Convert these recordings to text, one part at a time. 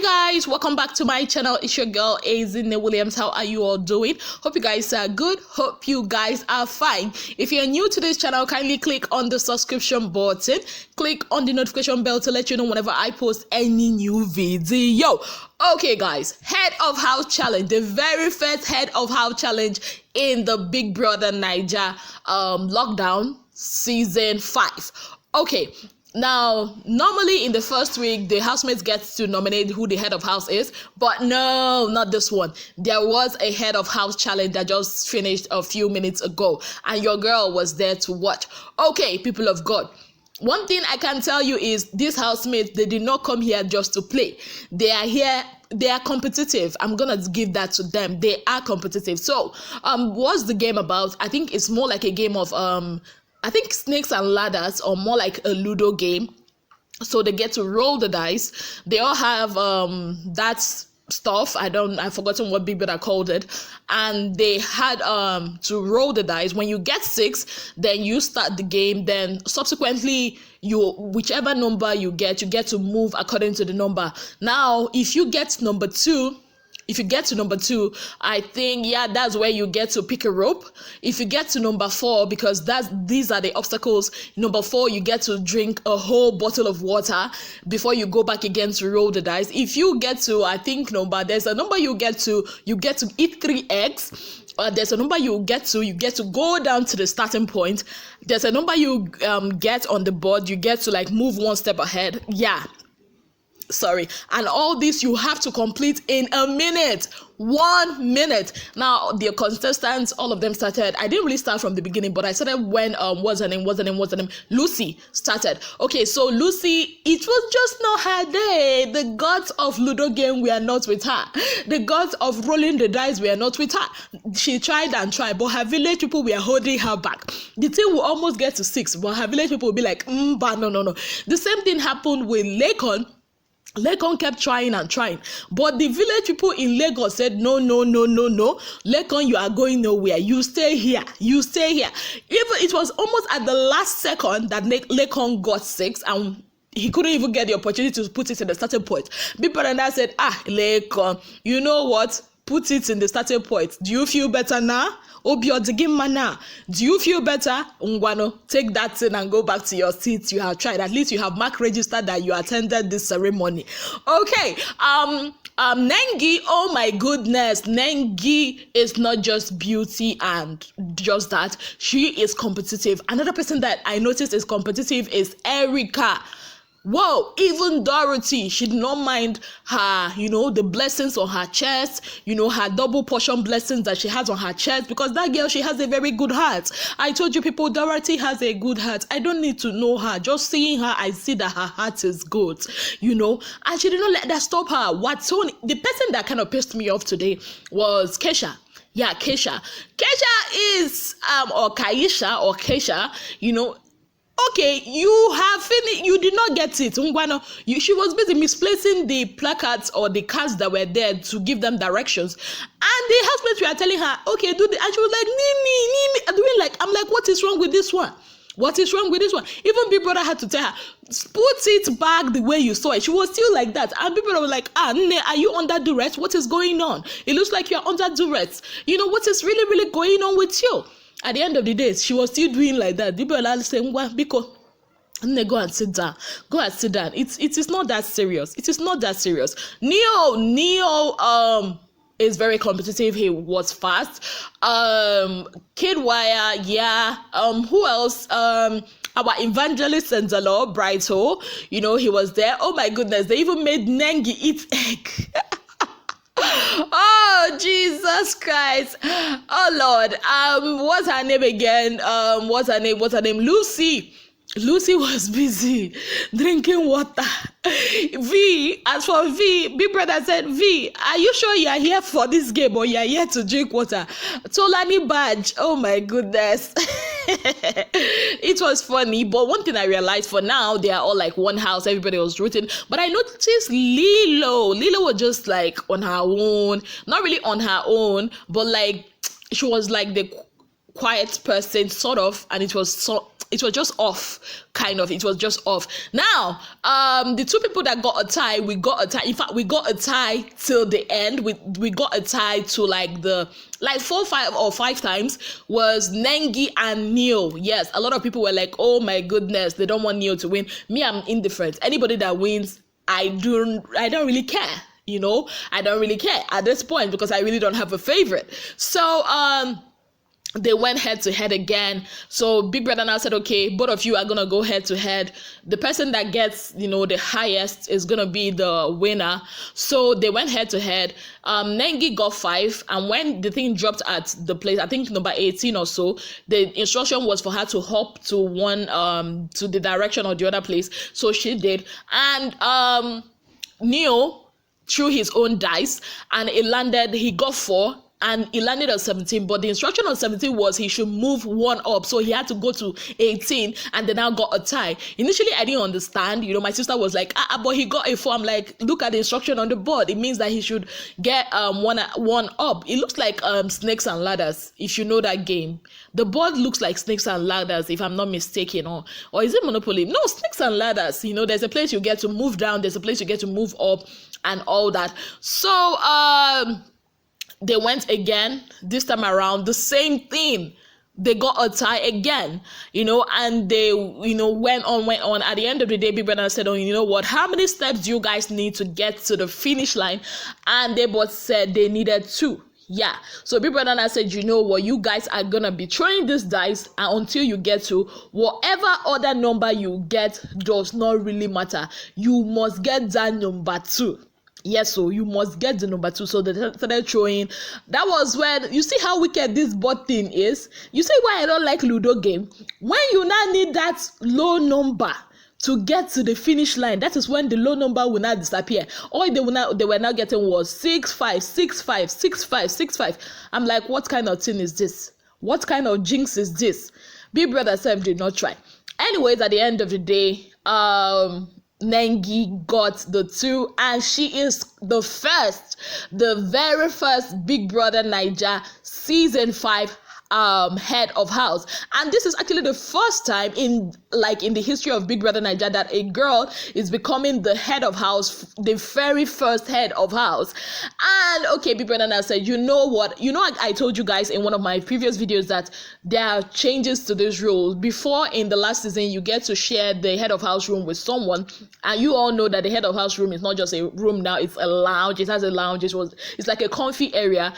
Hi guys, welcome back to my channel. It's your girl Azine Williams. How are you all doing? Hope you guys are good. Hope you guys are fine. If you're new to this channel, kindly click on the subscription button, click on the notification bell to let you know whenever I post any new video. Okay guys, head of house challenge, the very first head of house challenge in the Big Brother Naija lockdown season 5. Okay, now normally in the first week the housemates get to nominate who the head of house is, but no, not this one. There was a head of house challenge that just finished a few minutes ago and your girl was there to watch. Okay, people of God, one thing I can tell you is these housemates, they did not come here just to play. They are here, they are competitive. I'm gonna give that to them. They are competitive. So what's the game about? I think it's more like a game of I think snakes and ladders, or more like a Ludo game. So they get to roll the dice. They all have that stuff. I've forgotten what people called it. And they had to roll the dice. When you get 6, then you start the game. Then subsequently, whichever number you get to move according to the number. Now, if you get to number 2, I think, that's where you get to pick a rope. If you get to number 4, because these are the obstacles, number 4, you get to drink a whole bottle of water before you go back again to roll the dice. If you get to, I think, there's a number you get to eat 3 eggs. There's a number you get to go down to the starting point. There's a number you get on the board, you get to like move 1 step ahead. And all this you have to complete in a minute. 1 minute. Now the contestants, all of them started. I didn't really start from the beginning, but I started when what's her name? Lucy started. Okay, so Lucy, it was just not her day. The gods of Ludo game were not with her. The gods of rolling the dice were not with her. She tried and tried, but her village people were holding her back. The team will almost get to 6, but her village people will be like, but no. The same thing happened with Lekon kept trying and trying, but the village people in Lagos said, no. Lekon, you are going nowhere. You stay here. Even it was almost at the last second that Lekon got 6 and he couldn't even get the opportunity to put it in the starting point. BBNAIJA said, Lekon, you know what? Put it in the starting point. Do you feel better now? Do you feel better? Ungwano, take that thing and go back to your seat. You have tried. At least you have mark registered that you attended this ceremony. Okay. Nengi, oh my goodness, Nengi is not just beauty and just that. She is competitive. Another person that I noticed is competitive is Erica. Whoa, even Dorothy, she did not mind her, the blessings on her chest, her double portion blessings that she has on her chest, because that girl, she has a very good heart. I told you people, Dorothy has a good heart. I don't need to know her. Just seeing her, I see that her heart is good, and she did not let that stop her. Wathoni, the person that kind of pissed me off today was Kesha. Yeah, Kesha. Kesha is, or Kesha, okay, you have finished. You did not get it. She was busy misplacing the placards or the cards that were there to give them directions. And the housemates were telling her, okay, do this. And she was like, Nimi. I'm like, what is wrong with this one? What is wrong with this one? Even Big Brother had to tell her, put it back the way you saw it. She was still like that. And Big Brother was like, Nne, are you under duress? What is going on? It looks like you're under duress. What is really, really going on with you? At the end of the day, she was still doing like that. People are saying, well, because go and sit down. Go and sit down. It is not that serious. It is not that serious. Neo is very competitive. He was fast. Kid Wire, who else? Our evangelist and the Lord Brighto, he was there. Oh my goodness, they even made Nengi eat egg. Oh Jesus Christ! Oh Lord! What's her name again? What's her name? Lucy. Lucy was busy drinking water. As for V, Big Brother said, V, are you sure you are here for this game or you are here to drink water? Tolani badge. Oh my goodness. It was funny, but one thing I realized, for now they are all like one house, everybody was rooting, but I noticed Lilo was just like on her own, not really on her own, but like she was like the quiet person sort of, and it was it was just off, kind of. It was just off. Now, the two people that got a tie, we got a tie. In fact, we got a tie till the end. We got a tie to like 4, 5 or 5 times was Nengi and Neo. Yes, a lot of people were like, oh my goodness, they don't want Neo to win. Me, I'm indifferent. Anybody that wins, I don't really care. I don't really care at this point because I really don't have a favorite. So, they went head to head again. So Big Brother now said, okay, both of you are gonna go head to head. The person that gets, the highest is gonna be the winner. So they went head to head. Nengi got 5, and when the thing dropped at the place, I think number 18 or so, the instruction was for her to hop to to the direction of the other place. So she did, and Neo threw his own dice, and he got 4. And he landed on 17, but the instruction on 17 was he should move 1 up. So he had to go to 18, and then now got a tie. Initially, I didn't understand. My sister was like, but he got a 4. I'm like, look at the instruction on the board. It means that he should get 1 up. It looks like snakes and ladders, if you know that game. The board looks like snakes and ladders, if I'm not mistaken. Or is it Monopoly? No, snakes and ladders. There's a place you get to move down. There's a place you get to move up and all that. So, they went again, this time around, the same thing. They got a tie again, and they, went on. At the end of the day, Big Brother said, oh, you know what, how many steps do you guys need to get to the finish line? And they both said they needed 2. Yeah. So Big Brother said, you know what, you guys are going to be throwing this dice until you get to whatever other number you get does not really matter. You must get that number 2. Yes, so you must get the number 2. So they started throwing. That was when you see how wicked this board thing is. You see why I don't like Ludo game. When you now need that low number to get to the finish line, that is when the low number will not disappear. All they were now getting was 6 5 6 5 6 5 6 5. I'm like, what kind of thing is this? What kind of jinx is this? Big Brother Sam did not try. Anyways, at the end of the day, Nengi got the 2, and she is the very first Big Brother Naija season 5 head of house. And this is actually the first time in the history of Big Brother Naija that a girl is becoming the head of house, the very first head of house. And okay, Big Brother Naija said, you know what, I told you guys in one of my previous videos that there are changes to this rule. Before, in the last season, you get to share the head of house room with someone, and you all know that the head of house room is not just a room now, it's a lounge. It has a lounge. It's like a comfy area.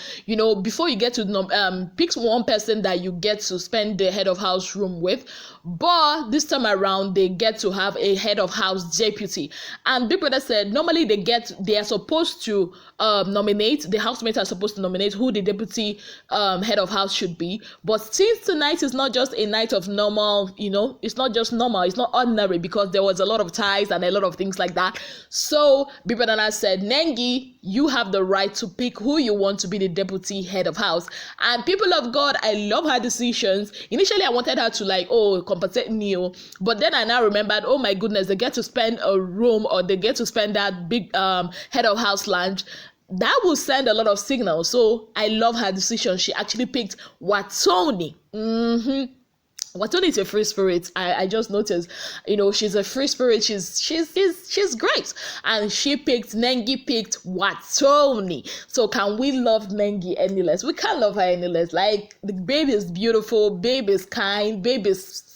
Before you get to pick one person that you get to spend the head of house room with, but this time around they get to have a head of house deputy. And Big Brother said normally they are supposed to nominate, the housemates are supposed to nominate who the deputy head of house should be. But since tonight is not just a night of normal, it's not just normal, it's not ordinary, because there was a lot of ties and a lot of things like that. So Big Brother said, Nengi, you have the right to pick who you want to be the deputy head of house. And people of God, I love her decisions. Initially I wanted her to compensate Neo, but then I now remembered, oh my goodness, they get to spend a room, or they get to spend that big head of house lounge. That will send a lot of signals. So I love her decision. She actually picked Wathoni. Wathoni is a free spirit. I just noticed, she's a free spirit. She's great. And Nengi picked Wathoni. So can we love Nengi any less? We can't love her any less. Like, the baby is beautiful, baby is kind, baby is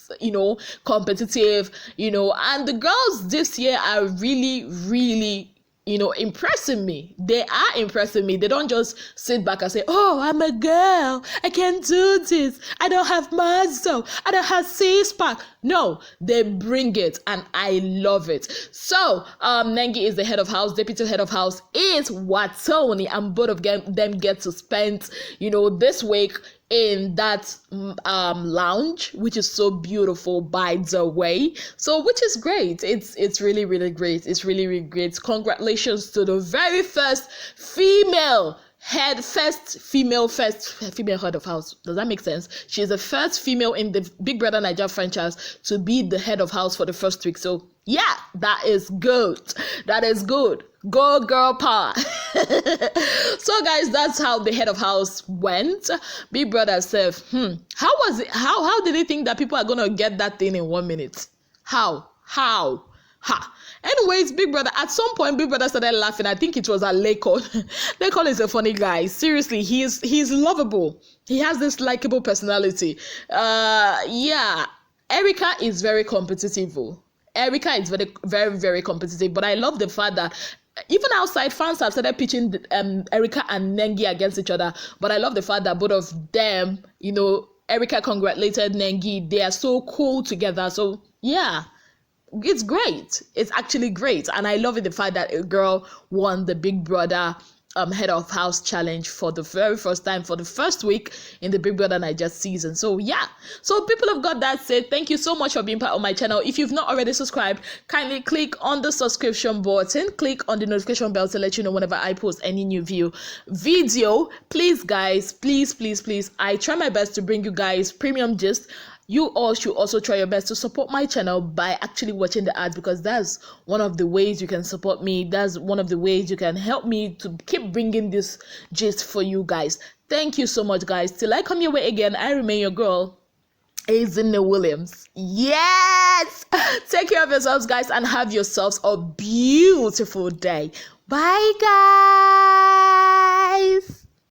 competitive, and the girls this year are really, really impressing me. They are impressing me. They don't just sit back and say, oh, I'm a girl, I can't do this, I don't have muscle, I don't have six-pack. No, they bring it, and I love it. So Nengi is the head of house. Deputy head of house is Wathoni, and both of them get to spend this week in that lounge, which is so beautiful, by the way. So which is great. It's really, really great. It's really, really great. Congratulations to the very first female first female head of house. Does that make sense? She's the first female in the Big Brother Naija franchise to be the head of house for the first week. So yeah, that is good. That is good. Go girl power. So guys, that's how the head of house went. Big Brother said, how was it? How did he think that people are gonna get that thing in 1 minute? How? Anyways, Big Brother, at some point, Big Brother started laughing. I think it was a Lakon. Lakon is a funny guy. Seriously, he's lovable. He has this likable personality. Yeah. Erica is very competitive. Erica is very, very, very competitive. But I love the fact that even outside, fans have started pitching Erica and Nengi against each other. But I love the fact that both of them, Erica congratulated Nengi. They are so cool together. So yeah. It's great. It's actually great. And I love it, the fact that a girl won the Big Brother head of house challenge for the very first time, for the first week in the Big Brother Naija season. So yeah. So people have got that said. Thank you so much for being part of my channel. If you've not already subscribed, kindly click on the subscription button. Click on the notification bell to let you know whenever I post any new video. Please guys, please. I try my best to bring you guys premium gist. You all should also try your best to support my channel by actually watching the ads, because that's one of the ways you can support me. That's one of the ways you can help me to keep bringing this gist for you guys. Thank you so much, guys. Till I come your way again, I remain your girl, Azina Williams. Yes! Take care of yourselves, guys, and have yourselves a beautiful day. Bye, guys!